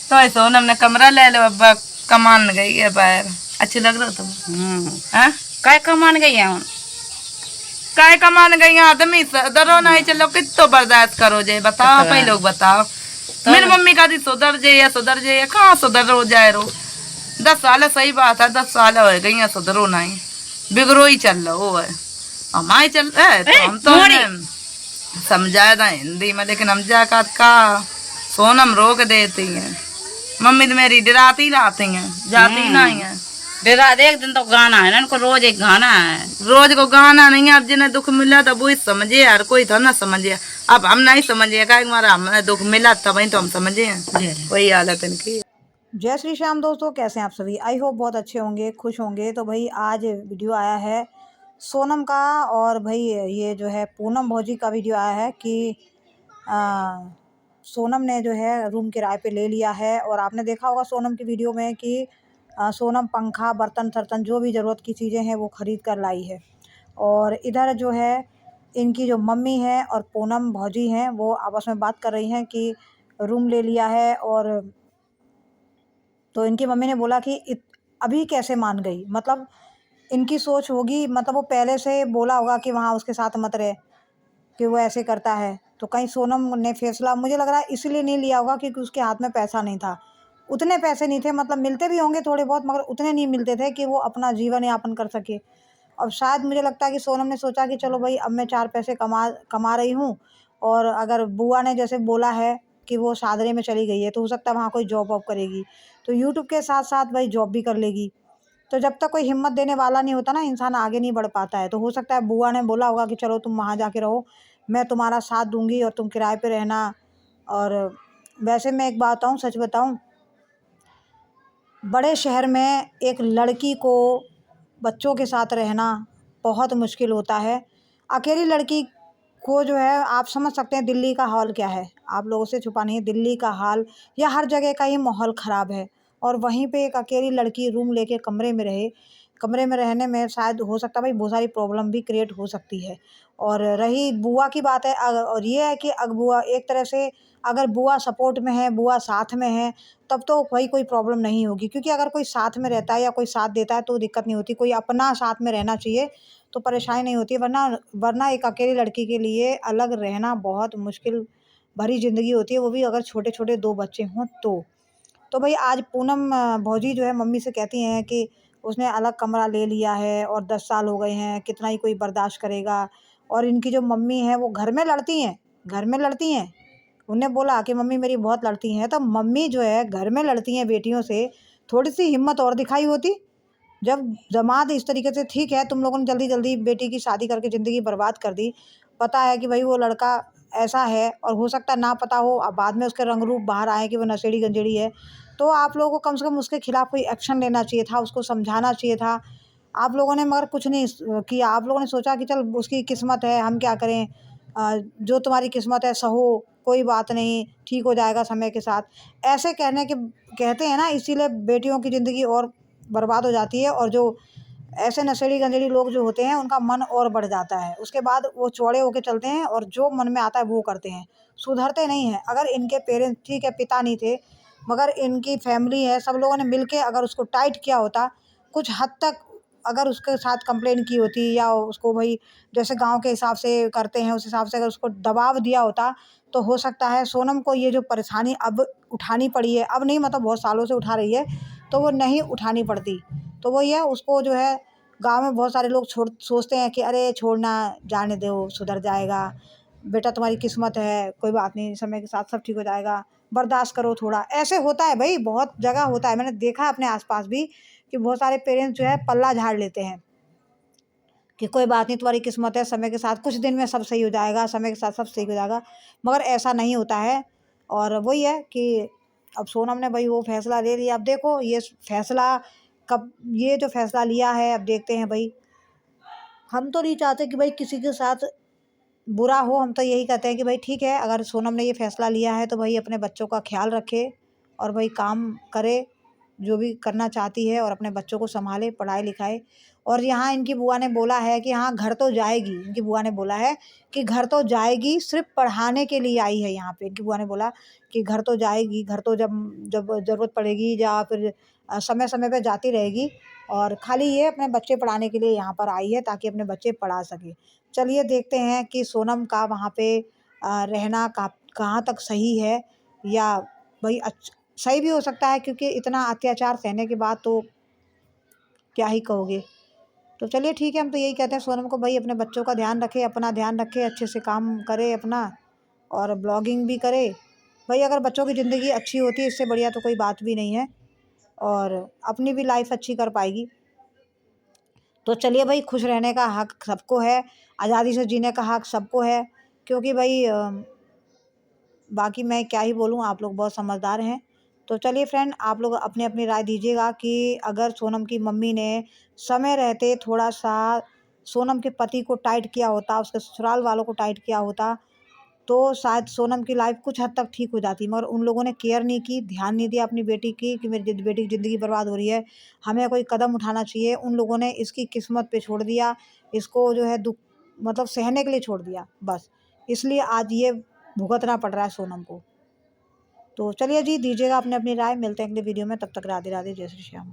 तो ऐसा हमने कमरा ले लो, अब कमान गई है बाहर। अच्छी लग रहा तुम? काय कमान गई है हम? काय कमान गई आदमी डरो नहीं, चलो कितो बर्दाश्त करो जे बताओ, आप ही लोग बताओ। मेरी मम्मी का दी सुधर जे कहाँ सुधर हो जाए रो। 10 साल सही बात है, 10 साल हो गई सुधरो नहीं, बिगड़ो ही चल रहा है। हमारे चल रहे तो हम तो समझाया था हिंदी में, लेकिन हम जाकर का सोनम रोक देती है। मम्मी तो मेरी डराती लाती हैं, जाती नहीं है। डेरा एक दिन तो गाना है ना इनको, रोज एक गाना है। रोज को गाना नहीं है। अब जिन्हें दुख मिला था वो समझे यार, कोई था ना समझे। अब हम नहीं समझे का, हमारा हमें दुख मिला था वही तो हम समझे हैं। वही हालत इनकी। जय श्री श्याम दोस्तों, कैसे हैं आप सभी? आई होप बहुत अच्छे होंगे, खुश होंगे। तो भाई आज वीडियो आया है सोनम का, और भाई ये जो है पूनम भौजी का वीडियो आया है कि सोनम ने जो है रूम किराए पे ले लिया है। और आपने देखा होगा सोनम की वीडियो में कि सोनम पंखा, बर्तन सर्तन जो भी ज़रूरत की चीज़ें हैं वो ख़रीद कर लाई है। और इधर जो है इनकी जो मम्मी है और पूनम भौजी हैं वो आपस में बात कर रही हैं कि रूम ले लिया है। और तो इनकी मम्मी ने बोला कि अभी कैसे मान गई, मतलब इनकी सोच होगी, मतलब वो पहले से बोला होगा कि वहाँ उसके साथ मत रहे, कि वो ऐसे करता है। तो कहीं सोनम ने फैसला मुझे लग रहा है इसलिए नहीं लिया होगा क्योंकि उसके हाथ में पैसा नहीं था, उतने पैसे नहीं थे। मतलब मिलते भी होंगे थोड़े बहुत, मगर उतने नहीं मिलते थे कि वो अपना जीवन यापन कर सके। अब शायद मुझे लगता है कि सोनम ने सोचा कि चलो भाई अब मैं 4 पैसे कमा रही हूँ, और अगर बुआ ने जैसे बोला है कि वो शादरे में चली गई है तो हो सकता है वहाँ कोई जॉब वॉब करेगी, तो यूट्यूब के साथ साथ भाई जॉब भी कर लेगी। तो जब तक कोई हिम्मत देने वाला नहीं होता ना, इंसान आगे नहीं बढ़ पाता है। तो हो सकता है बुआ ने बोला होगा कि चलो तुम वहाँ जाके रहो, मैं तुम्हारा साथ दूंगी और तुम किराए पे रहना। और वैसे मैं एक बात बताऊँ, सच बताऊँ, बड़े शहर में एक लड़की को बच्चों के साथ रहना बहुत मुश्किल होता है। अकेली लड़की को जो है, आप समझ सकते हैं दिल्ली का हाल क्या है, आप लोगों से छुपा नहीं है दिल्ली का हाल, या हर जगह का ही माहौल ख़राब है। और वहीं पे एक अकेली लड़की रूम लेके कमरे में रहे, कमरे में रहने में शायद हो सकता है भाई बहुत सारी प्रॉब्लम भी क्रिएट हो सकती है। और रही बुआ की बात है, और ये है कि अगर बुआ एक तरह से, अगर बुआ सपोर्ट में है, बुआ साथ में है, तब तो भाई कोई प्रॉब्लम नहीं होगी। क्योंकि अगर कोई साथ में रहता है या कोई साथ देता है तो दिक्कत नहीं होती, कोई अपना साथ में रहना चाहिए तो परेशानी नहीं होती है। वरना वरना एक अकेली लड़की के लिए अलग रहना बहुत मुश्किल भरी ज़िंदगी होती है, वो भी अगर छोटे छोटे 2 बच्चे हों तो। तो भाई आज पूनम भौजी जो है मम्मी से कहती हैं कि उसने अलग कमरा ले लिया है और 10 साल हो गए हैं, कितना ही कोई बर्दाश्त करेगा। और इनकी जो मम्मी है वो घर में लड़ती हैं, घर में लड़ती हैं। उन्हें बोला कि मम्मी मेरी बहुत लड़ती हैं, तो मम्मी जो है घर में लड़ती हैं बेटियों से, थोड़ी सी हिम्मत और दिखाई होती। जब दामाद इस तरीके से, ठीक है तुम लोगों ने जल्दी जल्दी बेटी की शादी करके ज़िंदगी बर्बाद कर दी, पता है कि भाई वो लड़का ऐसा है, और हो सकता है ना पता हो, अब बाद में उसके रंग रूप बाहर आए कि वो नशेड़ी गंजेड़ी है, तो आप लोगों को कम से कम उसके खिलाफ़ कोई एक्शन लेना चाहिए था, उसको समझाना चाहिए था। आप लोगों ने मगर कुछ नहीं किया। आप लोगों ने सोचा कि चल उसकी किस्मत है, हम क्या करें, जो तुम्हारी किस्मत है सहो, कोई बात नहीं, ठीक हो जाएगा समय के साथ। ऐसे कहते हैं ना, इसीलिए बेटियों की ज़िंदगी और बर्बाद हो जाती है। और जो ऐसे नशेड़ी गंजेड़ी लोग जो होते हैं उनका मन और बढ़ जाता है, उसके बाद वो चौड़े होके चलते हैं और जो मन में आता है वो करते हैं, सुधरते नहीं हैं। अगर इनके पेरेंट्स, ठीक है पिता नहीं थे, मगर इनकी फैमिली है, सब लोगों ने मिलके अगर उसको टाइट किया होता कुछ हद तक, अगर उसके साथ कंप्लेन की होती, या उसको भाई जैसे गांव के हिसाब से करते हैं उस हिसाब से अगर उसको दबाव दिया होता, तो हो सकता है सोनम को ये जो परेशानी अब उठानी पड़ी है, अब नहीं मतलब बहुत सालों से उठा रही है, तो वो नहीं उठानी पड़ती। तो वही है, उसको जो है गाँव में बहुत सारे लोग सोचते हैं कि अरे छोड़ना, जाने दो, सुधर जाएगा, बेटा तुम्हारी किस्मत है, कोई बात नहीं, समय के साथ सब ठीक हो जाएगा, बर्दाश्त करो थोड़ा। ऐसे होता है भाई, बहुत जगह होता है, मैंने देखा है अपने आसपास भी कि बहुत सारे पेरेंट्स जो है पल्ला झाड़ लेते हैं कि कोई बात नहीं, तुम्हारी किस्मत है, समय के साथ कुछ दिन में सब सही हो जाएगा, समय के साथ सब सही हो जाएगा, मगर ऐसा नहीं होता है। और वही है कि अब सोनम ने भाई वो फैसला ले लिया। अब देखो ये फैसला कब, ये जो फैसला लिया है, अब देखते हैं भाई। हम तो नहीं चाहते कि भाई किसी के साथ बुरा हो, हम तो यही कहते हैं कि भाई ठीक है, अगर सोनम ने ये फैसला लिया है तो भाई अपने बच्चों का ख्याल रखे और भाई काम करे जो भी करना चाहती है, और अपने बच्चों को संभाले, पढ़ाए लिखाए। और यहाँ इनकी बुआ ने बोला है कि हाँ घर तो जाएगी, इनकी बुआ ने बोला है कि घर तो जाएगी, सिर्फ पढ़ाने के लिए आई है यहाँ पे। इनकी बुआ ने बोला कि घर तो जाएगी, घर तो जब जब ज़रूरत पड़ेगी या फिर समय समय पे जाती रहेगी, और खाली ये अपने बच्चे पढ़ाने के लिए यहाँ पर आई है ताकि अपने बच्चे पढ़ा सके। चलिए देखते हैं कि सोनम का वहाँ पे रहना कहाँ तक सही है, या भाई सही भी हो सकता है, क्योंकि इतना अत्याचार सहने के बाद तो क्या ही कहोगे। तो चलिए ठीक है, हम तो यही कहते हैं सोनम को, भाई अपने बच्चों का ध्यान रखे, अपना ध्यान रखे, अच्छे से काम करे अपना, और ब्लॉगिंग भी करे। भाई अगर बच्चों की ज़िंदगी अच्छी होती है, इससे बढ़िया तो कोई बात भी नहीं है, और अपनी भी लाइफ अच्छी कर पाएगी। तो चलिए भाई, खुश रहने का हक सबको है, आज़ादी से जीने का हक सबको है, क्योंकि भाई बाकी मैं क्या ही बोलूँ, आप लोग बहुत समझदार हैं। तो चलिए फ्रेंड, आप लोग अपनी अपनी राय दीजिएगा कि अगर सोनम की मम्मी ने समय रहते थोड़ा सा सोनम के पति को टाइट किया होता, उसके ससुराल वालों को टाइट किया होता, तो शायद सोनम की लाइफ कुछ हद तक ठीक हो जाती। मगर उन लोगों ने केयर नहीं की, ध्यान नहीं दिया अपनी बेटी की कि मेरी बेटी की ज़िंदगी बर्बाद हो रही है, हमें कोई कदम उठाना चाहिए। उन लोगों ने इसकी किस्मत पे छोड़ दिया, इसको जो है दुख मतलब सहने के लिए छोड़ दिया बस, इसलिए आज ये भुगतना पड़ रहा है सोनम को। तो चलिए जी, दीजिएगा अपनी अपनी राय, मिलते हैं अगले वीडियो में, तब तक राधे राधे, जय श्री श्याम।